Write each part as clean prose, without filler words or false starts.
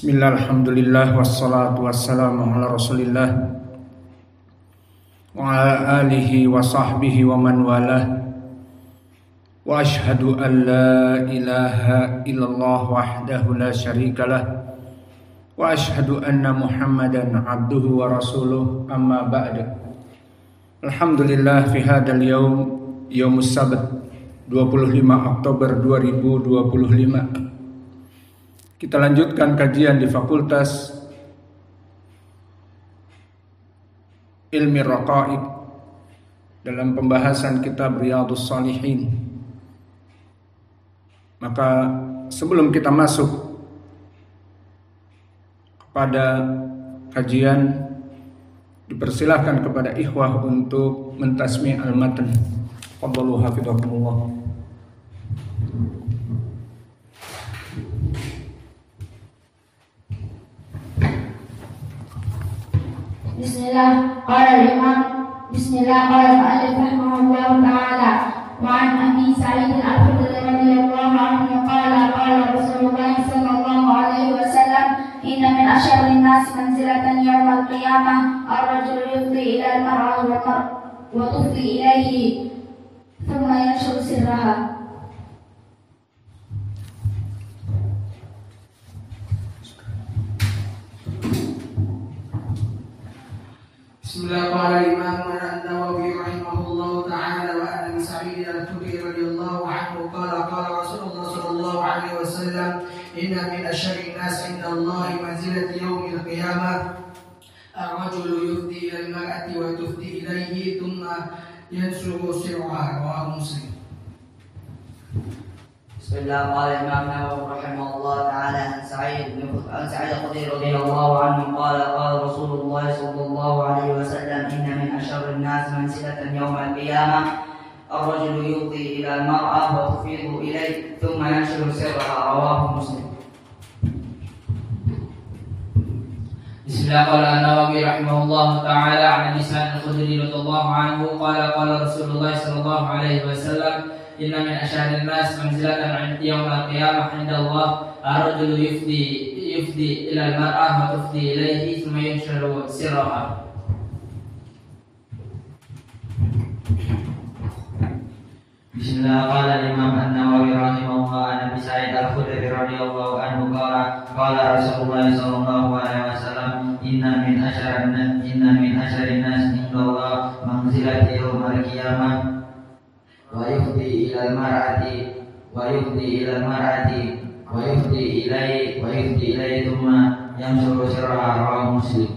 Bismillah, alhamdulillah, wassalatu wassalamu ala rasulillah wa ala alihi wa sahbihi wa man walah. Wa ashhadu an la ilaha illallah wahdahu la syarikalah wa ashhadu anna muhammadan abduhu wa rasuluh, amma ba'd. Alhamdulillah, fi hadal yawm, yawmus sabt, 25 Oktober 2025. Kita lanjutkan kajian di Fakultas Ilmi Raqa'iq dalam pembahasan kitab Riyadhus Shalihin. Maka sebelum kita masuk kepada kajian, dipersilahkan kepada ikhwah untuk mentasmi' al-matan. Fadhalu hafidhakumullah. Bismillah, qala al-imam, bismillah, qala al-mu'allif rahimahullah ta'ala, wa an Abi Sa'id al-Khudri radhiyallahu anhu qala qala Rasulullah sallallahu alaihi wasallam, inna min asyarrin nas manzilatan yawm al-qiyamah ar-rajulu yufdi ila al-mar'ah wa tufdi ilayhi thumma yanshuru sirraha. Bismillah, qala al-imam an-Nawawi rahimahullahu ta'ala wa an Abi Sa'id al-Khudri radhiyallahu anhu qala qala Rasulullah sallallahu alaihi wasallam, inna min asyarri an-nas 'inda Allah manzilati yawm al-qiyamah ar-rajulu yufdi ila al-mar'ati wa tufdi ilayhi thumma yansuru sirraha, rawahu Muslim. Bismillah, qala Imam Nawawi rahimahullah ta'ala an Sa'id al-Khudri radhiyallahu anhu qala qala Rasulullah sallallahu alaihi wasallam, inna min asyarrin nas manzilatan yawm al-qiyamah ar-rajulu yufdi ila al-mar'ah wa tufidu ilayhi thumma yanshuru sirraha, rawahu Muslim. Bismillah, qala Nawawi rahimahullah ta'ala an Abi Sa'id al-Khudri radhiyallahu anhu qala qala Rasulullah sallallahu alaihi wasallam, inna min asyarrin nas manzilatan 'inda yawm al-qiyamah 'inda Allah ar-rajulu yufdi ila al-mar'ah wa tufdi ilayhi thumma yanshuru sirraha. Bismillah, qala Imam An-Nawawi rahimahullah an Abi Sa'id al-Khudri radhiyallahu anhu qala Rasulullah sallallahu alaihi wasallam, inna min asyarrin nas 'inda Allah manzilatan yawm al-qiyamah wa yufdi ila ilayhi thumma yanshuru sirraha, rawahu Muslim.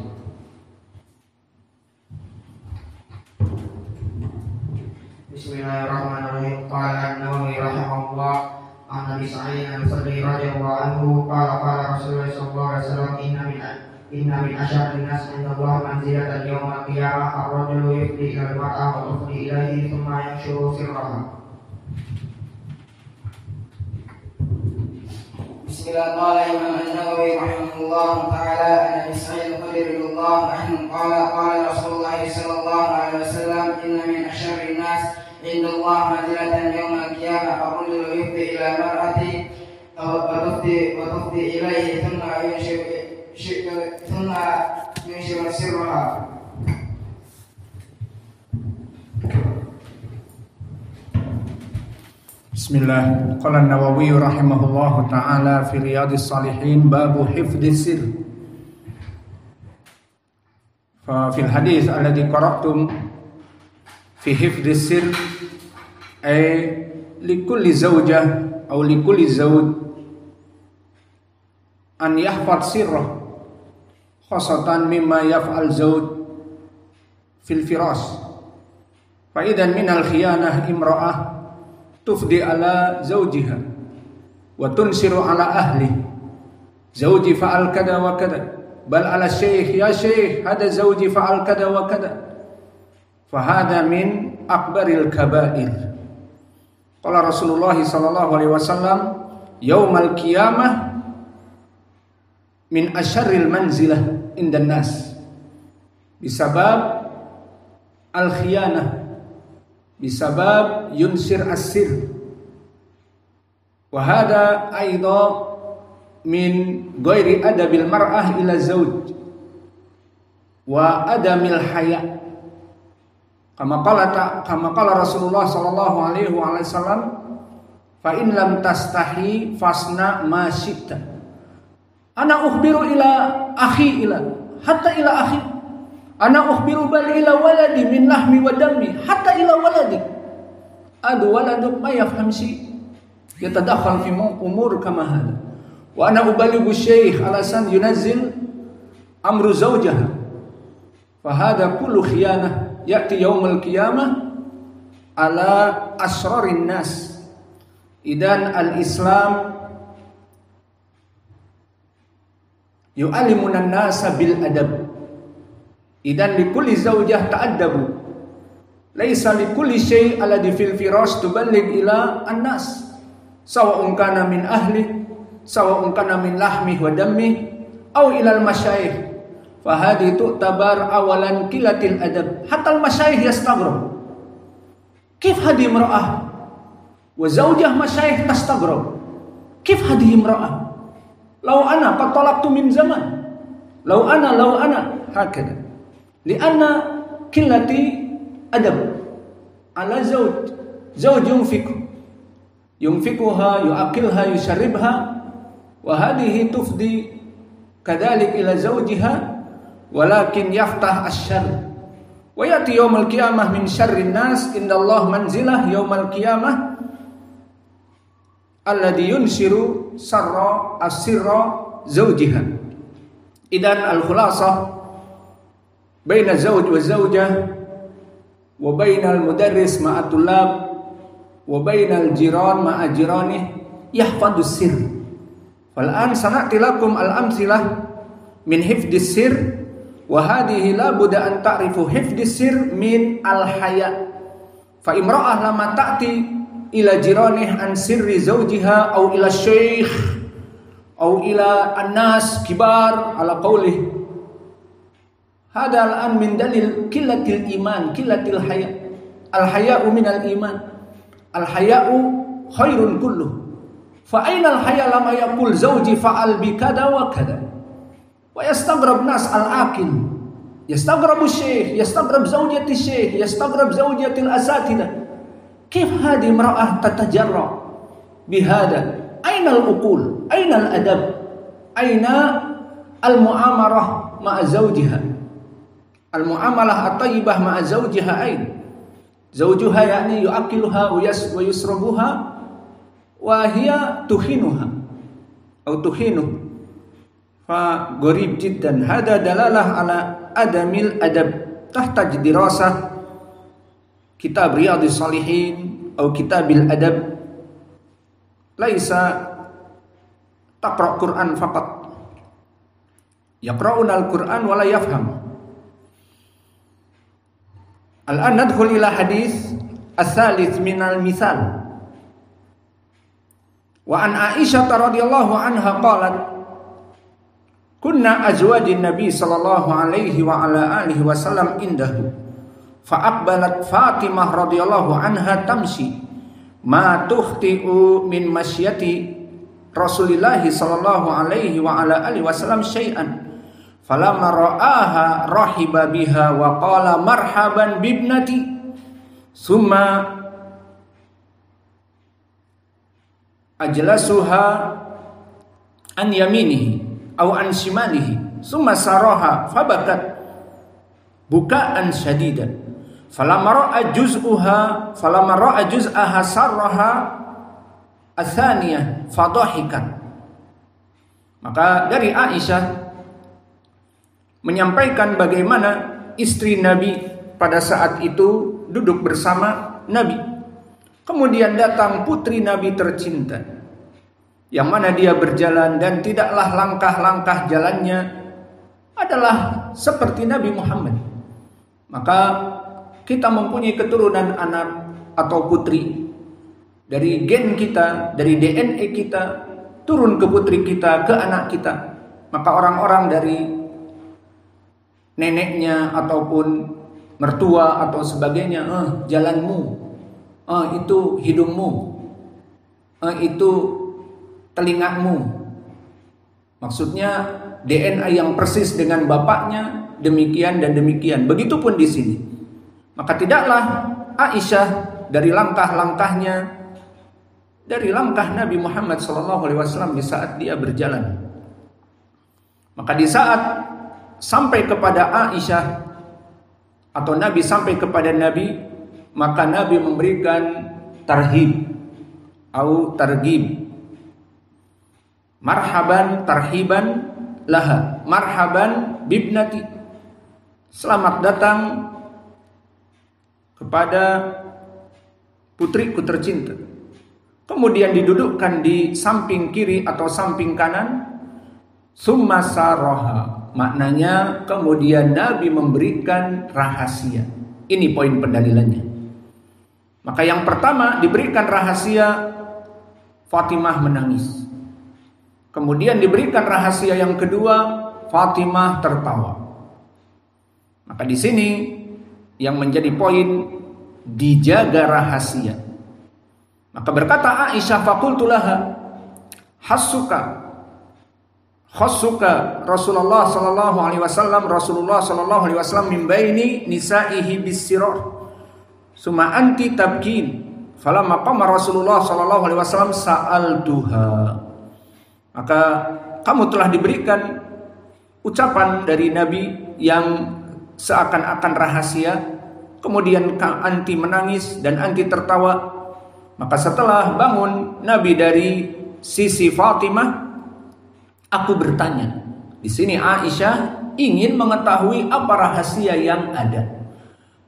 Bismillahirrahmanirrahim. Qala an-Nawawi rahimahullah an Abi Sa'id al-Khudri radhiyallahu anhu qala qala Rasulullah sallallahu alaihi wasallam, inna min asyarrin nas 'inda Allah manzilatan yawm al-qiyamah ar-rajulu yufdi ila al-mar'ah wa tufdi ilayhi thumma yanshuru sirraha. Bismillah, qala Imam An-Nawawi rahimahullah ta'ala an Abi Sa'id al-Khudri radhiyallahu anhu qala qala Rasulullah sallallahu alaihi wasallam, inna min asyarrin nas 'inda Allah manzilatan yawm al-qiyamah ar-rajulu yufdi ila al-mar'ati wa tufdi ilayhi thumma yanshuru sirraha. Bismillah, qala an-Nawawi rahimahullahu ta'ala fi Riyadhis Shalihin babu hifdhis sir. Fa fil hadis alladhi qara'tum fi hifdhis sir ay likulli zawjah aw likulli zawj an yahfaz sirrah khasatan mimma yaf'al zawj fil firas. Fa idan min al-khiyanah imra'ah tufdi ala zawjiha wa tunsiru ala ahli zawji fa'al kada wa kada bal ala syekh ya syekh hada zawji fa'al kada wa kada fa hada min akbaril kabair. Qala Rasulullah sallallahu alaihi wasallam, yaumal qiyamah min asyarril manzilah indan nas bisabab al khiyanah, bisabab yunsir as-sir. Wa hada aidan min ghairi adabil mar'ah ila zauj wa adamil haya. Kama qala Rasulullah sallallahu alaihi wasallam, fa in lam tastahi fasna ma syi'ta. Ana ukhbiru ila akhi hatta ila akhi. Ana ukhbiru bal ila waladi min lahmi wa dami hatta ila waladi. Adu waladuk ma yafham syi yatadakhal fi umur kama hada. Wa ana ubalighu syekh alasan yunazzil amru zawjaha. Fa hada kullu khiyanah ya'ti yaumul qiyamah ala asrarin nas. Idan al-Islam yu'allimunan nasa bil adab. Idan likulli zawjah ta'addabu. Laisa likulli syai' alladhi fil firash tuballigh ila an-nas. Sawa'un kana min ahli, sawa'un kana min lahmi wa dammi, aw ila al-masyayikh. Fa hadhihi tu'tabar awalan qillatil adab. Hatta al-masyayikh yastaghrab. Kif hadhihi imra'ah wa zawjah masyayikh tastaghrab. Kif hadhihi imra'ah? Law ana qad talaqtu min zaman. Law ana hakada. Lianna qillati adab ala zawj yunfikuha yu'aqilha yusharribha wa hadhihi tufdi kadhalik ila zawjiha walakin yaftah asy-syarr wa yati yaumul qiyamah min syarrin nas indallah manzilah yaumul qiyamah alladhi yunsiru asirra zawjiha. Idan al-khulasah baina zawj wa zawjah wa baina al-mudarris ma'a tullab wa baina al-jiran ma'a jiranih yahfadus sirr. Fal'an sana'ti lakum al-amsilah min hifdis sirr wa hadhihi la budda an ta'rifu hifdis sirr min al-haya. Fa imra'ah lama ta'ti ila jiranih an sirri zawjiha aw ila syekh aw ila an-nas kibar ala qawlih hada al-an min dalil qillatil iman, qillatil haya. Al-haya'u minal iman. Al-haya'u khairun kulluh. Fa aina al-haya lama yaqul zawji fa'al bi kada wa kada. Wa yastaghrab nas al-aqil. Yastaghrabu syekh, yastaghrab zawjati syekh, yastaghrab zawjatil asatidah. Kif hadi imra'ah tatajarra bihada? Aina al-uqul? Aina al-adab? Aina al-mu'amarah ma'a zawjiha? Al-mu'amalah at-tayyibah ma'a zawjiha ain. Zawjuha yakni yu'aqiluha wa yusrabuha wa hiya tuhinuha atau tuhinu. Fa gharib jiddan hada dalalah ala adamil adab. Tahtaj dirasah kitab Riyadhis Shalihin atau kitabil adab. Laisa taqra' Qur'an faqat. Yaqra'una al-Qur'an wa la yafham. Al-an nadkhul ila hadis ats-tsalits minal misal. Wa an Aisyah radhiyallahu anha qalat kunna azwajin nabi sallallahu alaihi wa ala alihi wasallam indahu fa aqbalat Fatimah radhiyallahu anha tamshi ma tukhti'u min masyati Rasulillah sallallahu alaihi wa ala alihi wasallam syai'an. Falamma ra'aha rahiba biha wa qala marhaban bibnati summa ajlasuha an yaminihi aw an shimalihi summa saraha fabakat bukaan syadidan. Falamma ra'a juz'aha sarraha atsaniyah fadhahikan. Maka dari Aisyah menyampaikan bagaimana istri Nabi pada saat itu duduk bersama Nabi. Kemudian datang putri Nabi tercinta, yang mana dia berjalan dan tidaklah langkah-langkah jalannya adalah seperti Nabi Muhammad. Maka kita mempunyai keturunan anak atau putri. Dari gen kita, dari DNA kita, turun ke putri kita, ke anak kita. Maka orang-orang dari neneknya ataupun mertua atau sebagainya, jalanmu, itu hidungmu, itu telingamu, Maksudnya DNA yang persis dengan bapaknya, demikian dan demikian. Begitupun di sini. Maka tidaklah Aisyah dari langkah-langkahnya, dari langkah Nabi Muhammad SAW di saat dia berjalan. Maka di saat sampai kepada Aisyah atau Nabi sampai kepada Nabi, maka Nabi memberikan tarhib atau targhib. Marhaban tarhiban laha, marhaban bibnati, selamat datang kepada putriku tercinta. Kemudian didudukkan di samping kiri atau samping kanan. Summa saroha, maknanya kemudian Nabi memberikan rahasia. Ini poin pendalilannya. Maka yang pertama diberikan rahasia, Fatimah menangis. Kemudian diberikan rahasia yang kedua, Fatimah tertawa. Maka di sini yang menjadi poin, dijaga rahasia. Maka berkata Aisyah, faqultu laha khassuka Rasulullah sallallahu alaihi wasallam min baini nisaihi bisirar summa anti tabkin falamma qama Rasulullah sallallahu alaihi wasallam sa'altuha. Maka kamu telah diberikan ucapan dari Nabi yang seakan-akan rahasia, kemudian anti menangis dan anti tertawa. Maka setelah bangun Nabi dari sisi Fatimah, aku bertanya. Di sini Aisyah ingin mengetahui apa rahasia yang ada.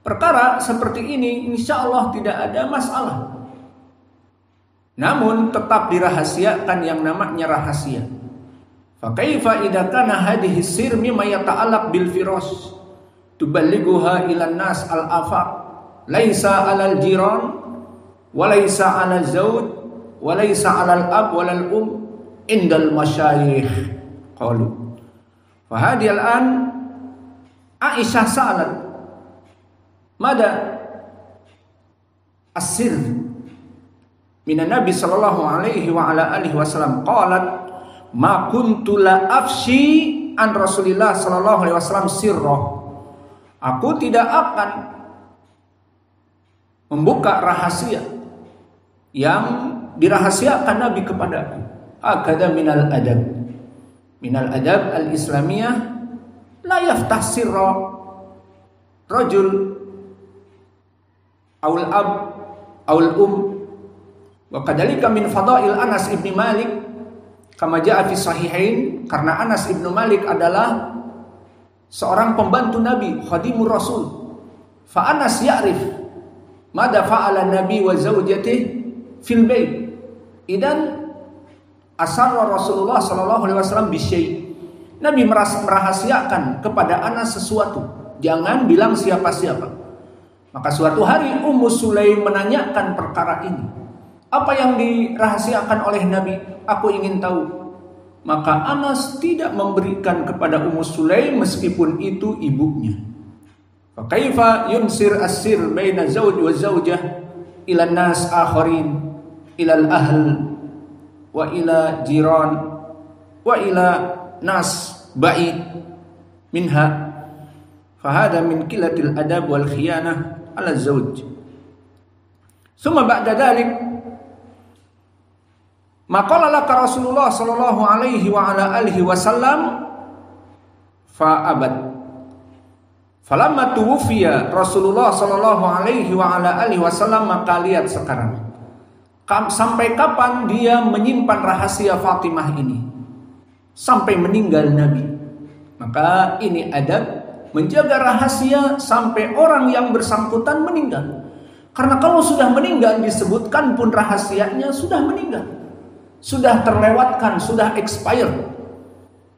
Perkara seperti ini insya Allah tidak ada masalah. Namun tetap dirahasiakan yang namanya rahasia. Fa kaifa idza kana hadhihi sir mimma yata'allaq bil firas tuballighuha ila nas al afaq laisa 'alal jiran wa laisa 'alal zawj wa laisa 'alal ab wa lal indal masyayikh qalu. Fa hadhihi al-an Aisyah sa'alat mada as-sir min Nabi sallallahu alaihi wa ala alihi wasallam, qalat ma kuntu la afshi an Rasulillah sallallahu alaihi wasallam sirrah. Aku tidak akan membuka rahasia yang dirahasiakan Nabi kepadaku. Akada minal adab al-islamiyah la yaftah sirra rajul awal ab awal wa kadalika min fadail Anas ibn Malik kama jaa fi sahihain, karena Anas ibn Malik adalah seorang pembantu Nabi, khadimur Rasul. Fa Anas ya'rif mada fa'ala Nabi wa zawjatihi fil bait. Idan asarra Rasulullah sallallahu alaihi wasallam bisyai. Nabi merahasiakan kepada Anas sesuatu, jangan bilang siapa-siapa. Maka suatu hari Ummu Sulaim menanyakan perkara ini. Apa yang dirahasiakan oleh Nabi? Aku ingin tahu. Maka Anas tidak memberikan kepada Ummu Sulaim meskipun itu ibunya. Fa kaifa yunsir as-sir baina zawj wa zawjah ila nas akharin, ila al-ahl wa ila jiran wa ila nas ba'id minha. Fa hada min qillatil adab wal khiyanah ala zawj. Summa ba'da dhalik maqala laka Rasulullah sallallahu alaihi wa ala alihi wasallam fa abad. Falamma tuwfiya Rasulullah sallallahu alaihi wa ala alihi wasallam, maka lihat sekarang sampai kapan dia menyimpan rahasia Fatimah ini sampai meninggal Nabi. Maka ini adab menjaga rahasia sampai orang yang bersangkutan meninggal. Karena kalau sudah meninggal disebutkan pun rahasianya sudah meninggal, sudah terlewatkan, sudah expired.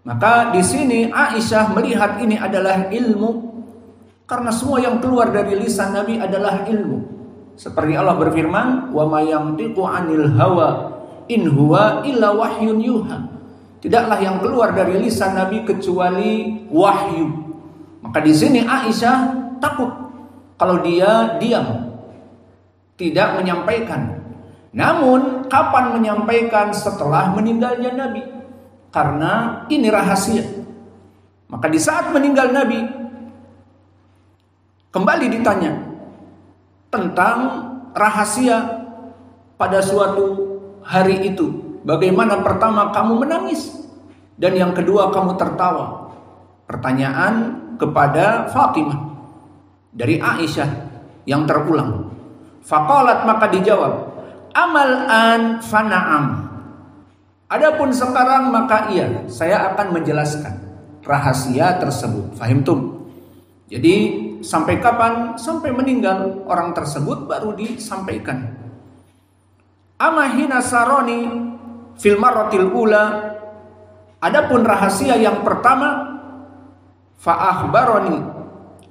Maka di sini Aisyah melihat ini adalah ilmu, karena semua yang keluar dari lisan Nabi adalah ilmu. Seperti Allah berfirman, "Wa ma yantiqu 'anil hawa in huwa illa wahyun yuha." Tidaklah yang keluar dari lisan Nabi kecuali wahyu. Maka di sini Aisyah takut kalau dia diam, tidak menyampaikan. Namun kapan menyampaikan? Setelah meninggalnya Nabi. karena ini rahasia. Maka di saat meninggal Nabi, kembali ditanya tentang rahasia pada suatu hari itu. Bagaimana pertama kamu menangis dan yang kedua kamu tertawa. Pertanyaan kepada Fatimah dari Aisyah yang terulang. Faqalat, maka dijawab, amal an fana'am. Adapun sekarang maka iya, saya akan menjelaskan rahasia tersebut. Fahimtum? Jadi sampai kapan? Sampai meninggal orang tersebut baru disampaikan. Ama hina saroni fil marratil ula. Adapun rahasia yang pertama, fa akhbaroni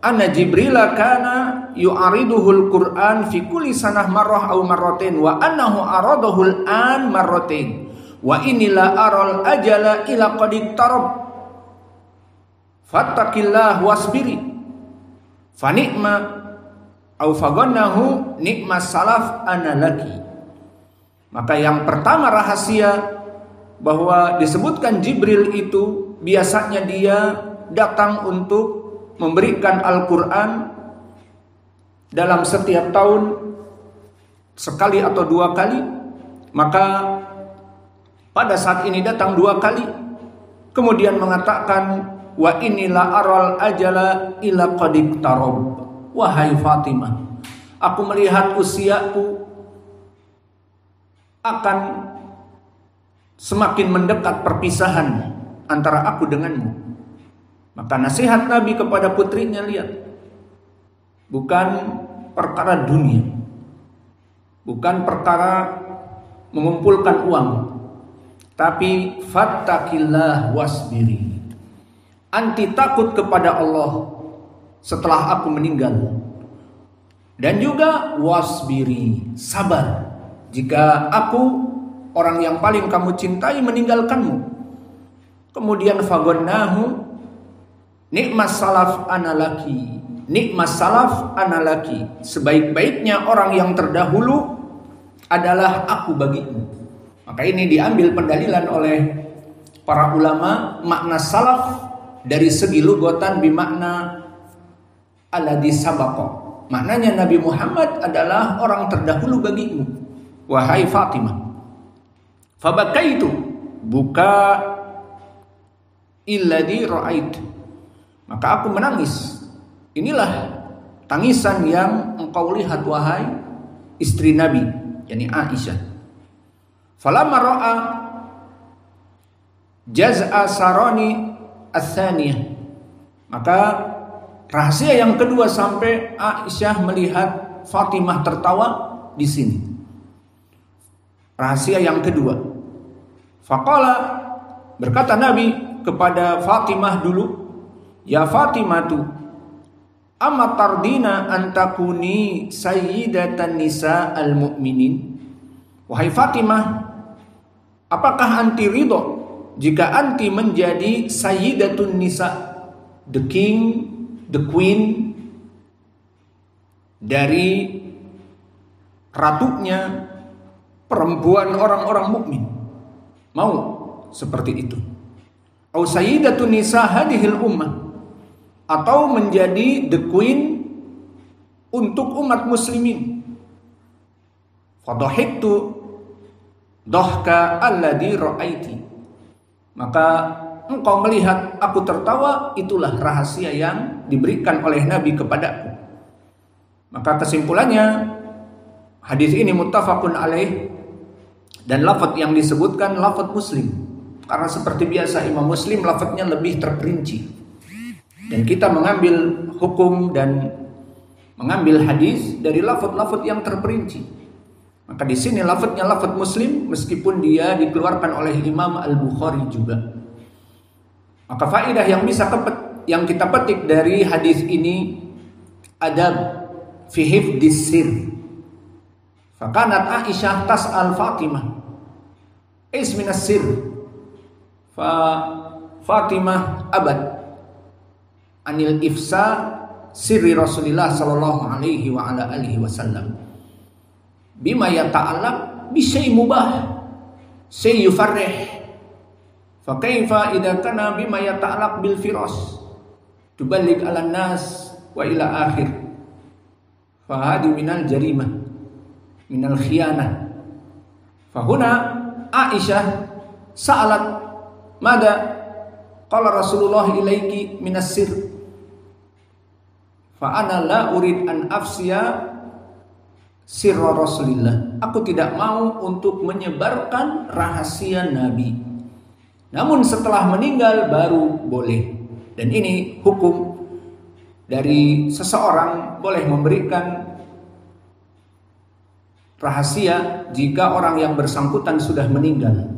anna Jibril kana yu'ariduhul Qur'an fi kulli sanah marrah aw marratain wa annahu aradahul an marratain wa inilah aral ajala ila qad iktarab fattaqillah wasbiri fa ni'ma aw fagannahu ni'mas salaf ana laki. Maka yang pertama rahasia bahwa disebutkan Jibril itu biasanya dia datang untuk memberikan Al-Quran dalam setiap tahun sekali atau 2 kali. Maka pada saat ini datang 2 kali, kemudian mengatakan wa inilah aral ajala ila qad iktarab. Wahai Fatimah, aku melihat usiaku akan semakin mendekat perpisahan antara aku denganmu. Maka nasihat Nabi kepada putrinya, lihat, bukan perkara dunia, bukan perkara mengumpulkan uang, tapi fattaqillah wasbiri. Anti takut kepada Allah setelah aku meninggal, dan juga wasbiri, sabar jika aku, orang yang paling kamu cintai, meninggalkanmu. Kemudian fagonnahu nikmas salaf analaki. Nikmas salaf analaki, sebaik-baiknya orang yang terdahulu adalah aku bagimu. Maka ini diambil pendalilan oleh para ulama, makna salaf dari segi lugatan bimakna alladzi sabaqa. Maknanya Nabi Muhammad adalah orang terdahulu bagimu, wahai Fatimah. Fabakaitu, buka illadzi ra'ait. Maka aku menangis. Inilah tangisan yang engkau lihat wahai istri Nabi, yakni Aisyah. Falamma ra'a jaz'a sarani ats-tsaniyah. Maka rahasia yang kedua sampai Aisyah melihat Fatimah tertawa di sini. Rahasia yang kedua. Faqala, berkata Nabi kepada Fatimah dulu, ya Fatimatu, amma tardina antakuni sayyidatan nisa al-mu'minin. Wahai Fatimah, apakah anti ridho jika anti menjadi sayyidatun nisa, the king, the queen, dari ratunya perempuan orang-orang mukmin? Mau seperti itu? Au sayyidatun nisa hadhil ummah, atau menjadi the queen untuk umat muslimin? Fadhahiktu dhahka alladhi ra'aiti. Maka engkau melihat aku tertawa, itulah rahasia yang diberikan oleh Nabi kepadaku. Maka kesimpulannya, hadis ini muttafaqun alaih, dan lafaz yang disebutkan lafaz Muslim. Karena seperti biasa Imam Muslim lafaznya lebih terperinci. Dan kita mengambil hukum dan mengambil hadis dari lafaz-lafaz yang terperinci. Maka di sini lafaznya lafaz Muslim meskipun dia dikeluarkan oleh Imam Al-Bukhari juga. Maka faedah yang kita petik dari hadis ini, adab fi hifdis sir. Fakanat Aisyah tas'al Fatimah isminas sir. Fa Fatimah abad anil ifsa sirri Rasulillah sallallahu alaihi wa ala alihi wasallam bima yata'allaq bi syai' mubah syai' yufarrih. Fa kaifa idza kana bima yata'allaq bil firas tuballigh 'alan nas wa ila akhir. Fa hadi minal jarimah minal khiyanah. Fa huna Aisyah sa'alat mada qala Rasulullah ilaiki minas sir. Fa ana la urid an afsiya sirra Rasulillah. Aku tidak mau untuk menyebarkan rahasia Nabi. Namun setelah meninggal baru boleh. Dan ini hukum dari seseorang boleh memberikan rahasia jika orang yang bersangkutan sudah meninggal.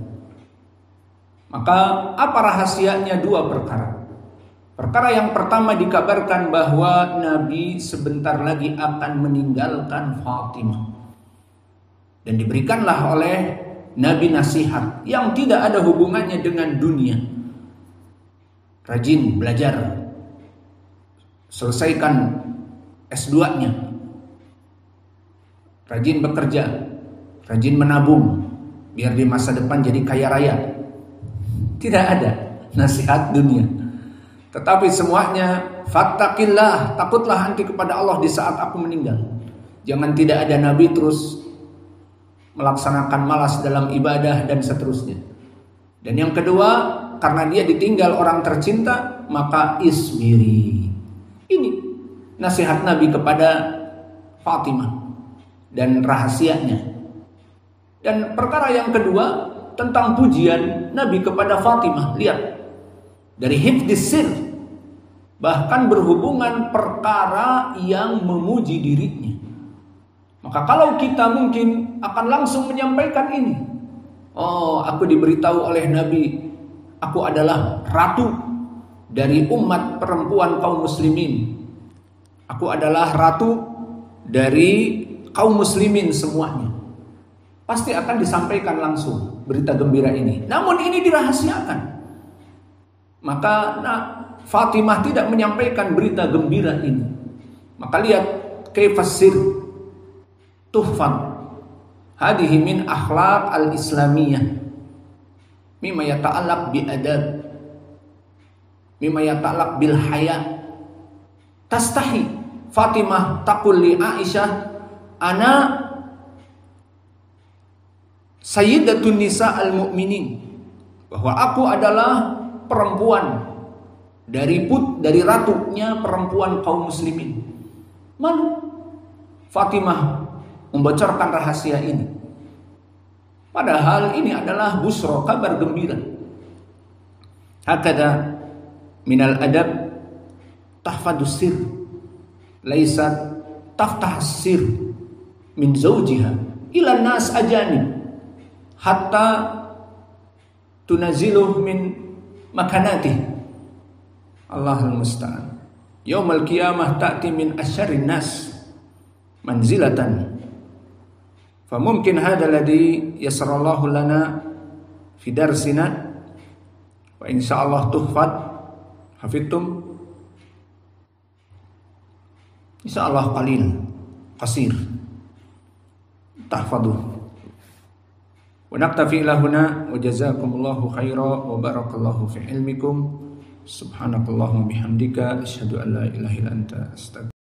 Maka apa rahasianya? Dua perkara. Perkara yang pertama dikabarkan bahwa Nabi sebentar lagi akan meninggalkan Fatimah. Dan diberikanlah oleh Nabi nasihat yang tidak ada hubungannya dengan dunia. Rajin belajar, selesaikan S2-nya, rajin bekerja, rajin menabung, biar di masa depan jadi kaya raya. Tidak ada nasihat dunia. Tetapi semuanya fattaqillah, takutlah nanti kepada Allah di saat aku meninggal. Jangan tidak ada Nabi terus melaksanakan malas dalam ibadah dan seterusnya. Dan yang kedua, karena dia ditinggal orang tercinta, maka isbiri. Ini nasihat Nabi kepada Fatimah dan rahasianya. Dan perkara yang kedua tentang pujian Nabi kepada Fatimah. Lihat, dari hifdz sir, bahkan berhubungan perkara yang memuji dirinya. Maka kalau kita mungkin akan langsung menyampaikan ini, oh, aku diberitahu oleh Nabi, aku adalah ratu dari umat perempuan kaum muslimin. Aku adalah ratu dari kaum muslimin semuanya. Pasti akan disampaikan langsung berita gembira ini. Namun ini dirahasiakan. Maka Fatimah tidak menyampaikan berita gembira ini. Maka lihat kaifasir tuhfan hadihi min akhlaq al-islamiyah mimma yata'allaq bi adab, mimma yata'allaq bil haya. Tastahi Fatimah taqul li Aisyah, ana sayyidatun nisa al-mu'minin, bahwa aku adalah perempuan dari ratunya perempuan kaum muslimin. Malu Fatimah membocorkan rahasia ini. Padahal ini adalah busra, kabar gembira. Hakada minal adab tahfadus sir, laisat taftahas sir min zawjiha ila nas ajanib hatta tunaziluh min makanatih. Allahul musta'an. Yaumul qiyamah ta'ti min asyarrin nas manzilatan. Famumkin hadha alladhi yasrallahu lana fi darsina wa insyaallah tuhfad hafidtum insyaallah qalil qasir tahfadhu wa naktafi ila huna wa jazakumullahu khaira wa barakallahu fi ilmikum subhanakallahumma bihamdika asyhadu an la ilaha illa anta astaghfiruka